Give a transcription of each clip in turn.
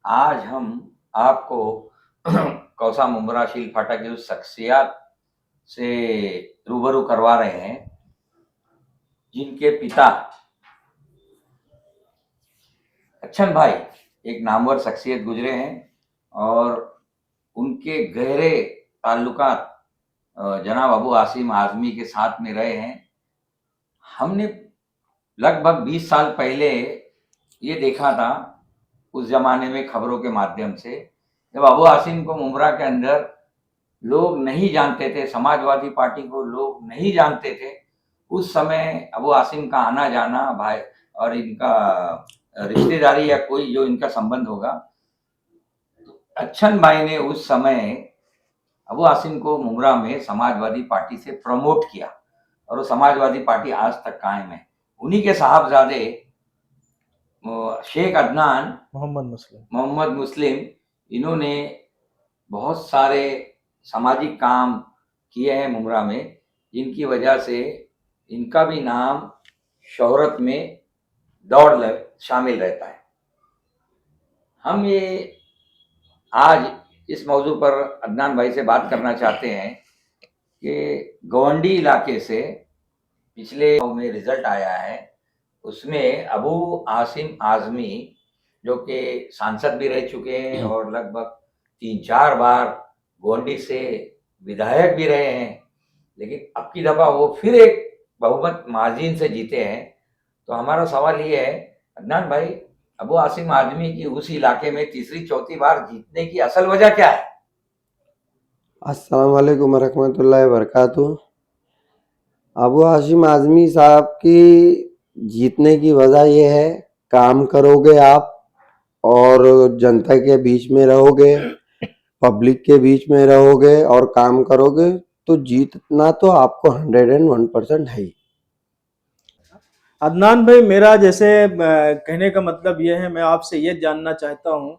आज हम आपको कौसा मुमरा शील फाटा की उस शख्सियत से रूबरू करवा रहे हैं जिनके पिता अच्छन भाई एक नामवर शख्सियत गुजरे हैं और उनके गहरे ताल्लुकात जनाब अबू आसिम आज़मी के साथ में रहे हैं। हमने लगभग 20 साल पहले ये देखा था, उस ज़माने में खबरों के माध्यम से, जब अबू आसिम को मुमरा के अंदर लोग नहीं जानते थे, समाजवादी पार्टी को लोग नहीं जानते थे। उस समय अबू आसिम का आना जाना भाई और इनका रिश्तेदारी या कोई जो इनका संबंध होगा, अच्छन भाई ने उस समय अबू आसिम को मुमरा में समाजवादी पार्टी से प्रमोट किया और वो समाजवादी पार्टी आज तक कायम है। उन्हीं के साहबजादे शेख अदनान मोहम्मद मुस्लिम, इन्होंने बहुत सारे सामाजिक काम किए हैं मुमरा में, जिनकी वजह से इनका भी नाम शोहरत में शामिल रहता है। हम ये आज इस मौजू पर अदनान भाई से बात करना चाहते हैं कि गवंडी इलाके से पिछले में रिजल्ट आया है, उसमें अबू आसिम आज़मी जो कि सांसद भी रह चुके हैं और लगभग 3-4 बार गोंडी से विधायक भी रहे हैं, लेकिन अब की दफा वो फिर एक बहुमत मार्जिन से जीते हैं। तो हमारा सवाल ये है अदनान भाई, अबू आसिम आज़मी की उस इलाके में तीसरी चौथी बार जीतने की असल वजह क्या है? अस्सलाम वालेकुम रहमतुल्लाहि व बरकातुहू। अबू आसिम आज़मी साहब की जीतने की वजह यह है, काम करोगे आप और जनता के बीच में रहोगे, पब्लिक के बीच में रहोगे और काम करोगे तो जीतना तो आपको 101% है ही। अदनान भाई, मेरा जैसे कहने का मतलब यह है, मैं आपसे ये जानना चाहता हूँ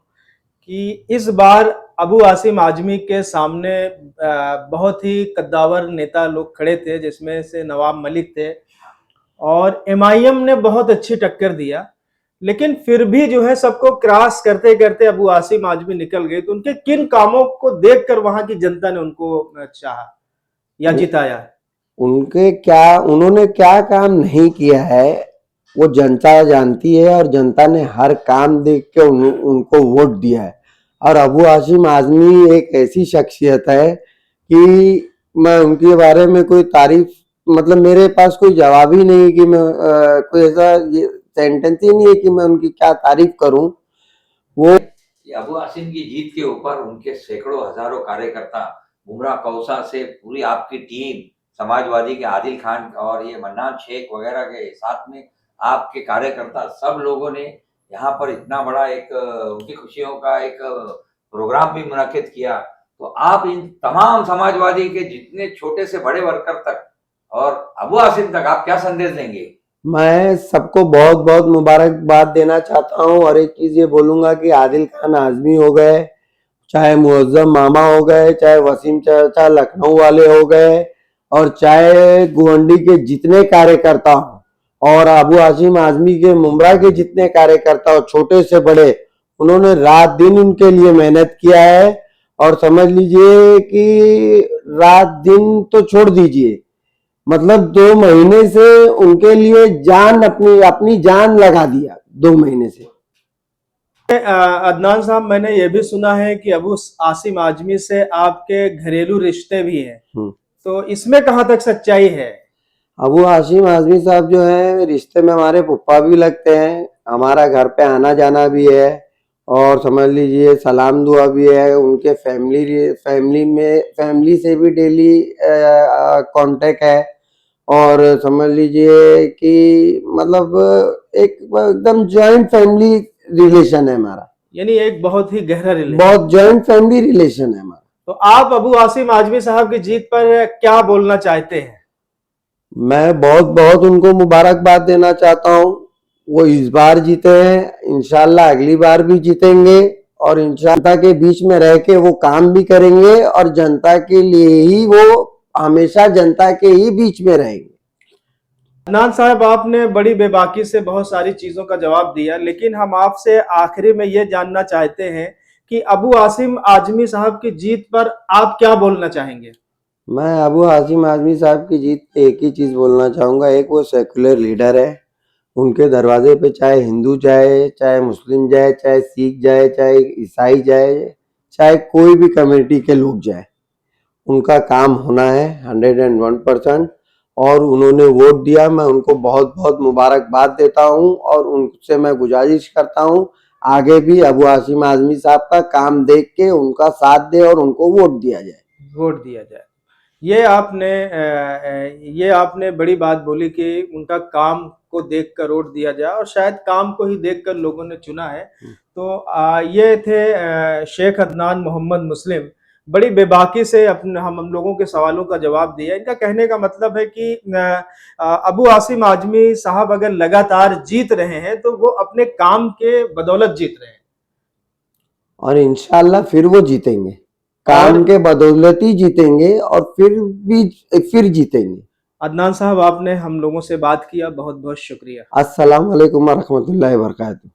कि इस बार अबू आसिम आज़मी के सामने बहुत ही कद्दावर नेता लोग खड़े थे, जिसमें से नवाब मलिक थे और एमआईएम ने बहुत अच्छी टक्कर दिया, लेकिन फिर भी जो है सबको क्रॉस करते करते अबू आसिम आज़मी निकल गए। तो उनके किन कामों को देखकर वहां की जनता ने उनको चाहा या जिताया? उन्होंने क्या काम नहीं किया है वो जनता जानती है और जनता ने हर काम देख के उनको वोट दिया है। और अबू आसिम आज़मी एक ऐसी शख्सियत है कि मैं उनके बारे में कोई तारीफ, मतलब मेरे पास कोई जवाब ही नहीं कि मैं कोई ऐसा सेंटेंस ही नहीं है कि मैं उनकी क्या तारीफ करूं। वो अबू आसिम की जीत के ऊपर उनके सैकड़ों हजारों कार्यकर्ता, मुमरा कौसा से पूरी आपकी टीम, समाजवादी के आदिल खान और ये मन्नान शेख वगैरह के साथ में आपके कार्यकर्ता, सब लोगों ने यहाँ पर इतना बड़ा एक उनकी खुशियों का एक प्रोग्राम भी मुनक्किद किया। तो आप इन तमाम समाजवादी के जितने छोटे से बड़े वर्कर तक और अबू आसिम तक आप क्या संदेश देंगे? मैं सबको बहुत बहुत मुबारकबाद देना चाहता हूं और एक चीज ये बोलूंगा कि आदिल खान आज़मी हो गए, चाहे मुअज्जम मामा हो गए, चाहे वसीम चाचा लखनऊ वाले हो गए और चाहे गोंडी के जितने कार्यकर्ता हो और अबू आसिम आज़मी के मुमरा के जितने कार्यकर्ता हो, छोटे से बड़े, उन्होंने रात दिन उनके लिए मेहनत किया है। और समझ लीजिए कि रात दिन तो छोड़ दीजिए, मतलब 2 महीने से उनके लिए जान अपनी जान लगा दिया 2 महीने से। अदनान साहब, मैंने ये भी सुना है कि अबू आसिम आज़मी से आपके घरेलू रिश्ते भी हैं, तो इसमें कहां तक सच्चाई है? अबू आसिम आज़मी साहब जो है रिश्ते में हमारे पप्पा भी लगते हैं, हमारा घर पे आना जाना भी है और समझ लीजिए सलाम दुआ भी है। उनके फैमिली से भी डेली कांटेक्ट है और समझ लीजिए कि मतलब एक एकदम जॉइंट फैमिली रिलेशन है हमारा, यानी एक बहुत ही गहरा रिलेशन, बहुत जॉइंट फैमिली रिलेशन है हमारा। तो आप अबू आसिम आज़मी साहब की जीत पर क्या बोलना चाहते हैं? मैं बहुत बहुत उनको मुबारकबाद देना चाहता हूँ। वो इस बार जीते हैं, इंशाल्लाह अगली बार भी जीतेंगे और जनता के बीच में रह के वो काम भी करेंगे और जनता के लिए ही वो हमेशा जनता के ही बीच में रहेंगे। अदनान साहब, आपने बड़ी बेबाकी से बहुत सारी चीज़ों का जवाब दिया, लेकिन हम आपसे आखिरी में ये जानना चाहते हैं कि अबू आसिम आजमी साहब की जीत पर आप क्या बोलना चाहेंगे? मैं अबू आसिम आजमी साहब की जीत पे एक ही चीज़ बोलना चाहूँगा, एक वो सेकुलर लीडर है। उनके दरवाजे पे चाहे हिंदू जाए, चाहे मुस्लिम जाए, चाहे सिख जाए, चाहे ईसाई जाए, चाहे कोई भी कम्युनिटी के लोग जाए, उनका काम होना है 101%। और उन्होंने वोट दिया, मैं उनको बहुत बहुत मुबारकबाद देता हूँ और उनसे मैं गुजारिश करता हूँ आगे भी अबू आसिम आजमी साहब का काम देख के उनका साथ दे और उनको वोट दिया जाए। वोट दिया जाए। ये आपने बड़ी बात बोली कि उनका काम को देखकर वोट दिया जाए, और शायद काम को ही देखकर लोगों ने चुना है। तो ये थे शेख अदनान मोहम्मद मुस्लिम। बड़ी बेबाकी से अपने हम लोगों के सवालों का जवाब दिया। इनका कहने का मतलब है कि अबू आसिम आजमी साहब अगर लगातार जीत रहे हैं तो वो अपने काम के बदौलत जीत रहे हैं। और इंशाल्लाह फिर वो जीतेंगे, काम के बदौलत ही जीतेंगे और फिर जीतेंगे। अदनान साहब, आपने हम लोगों से बात किया, बहुत बहुत शुक्रिया। अस्सलाम वालेकुम व रहमतुल्लाहि व बरकातहू।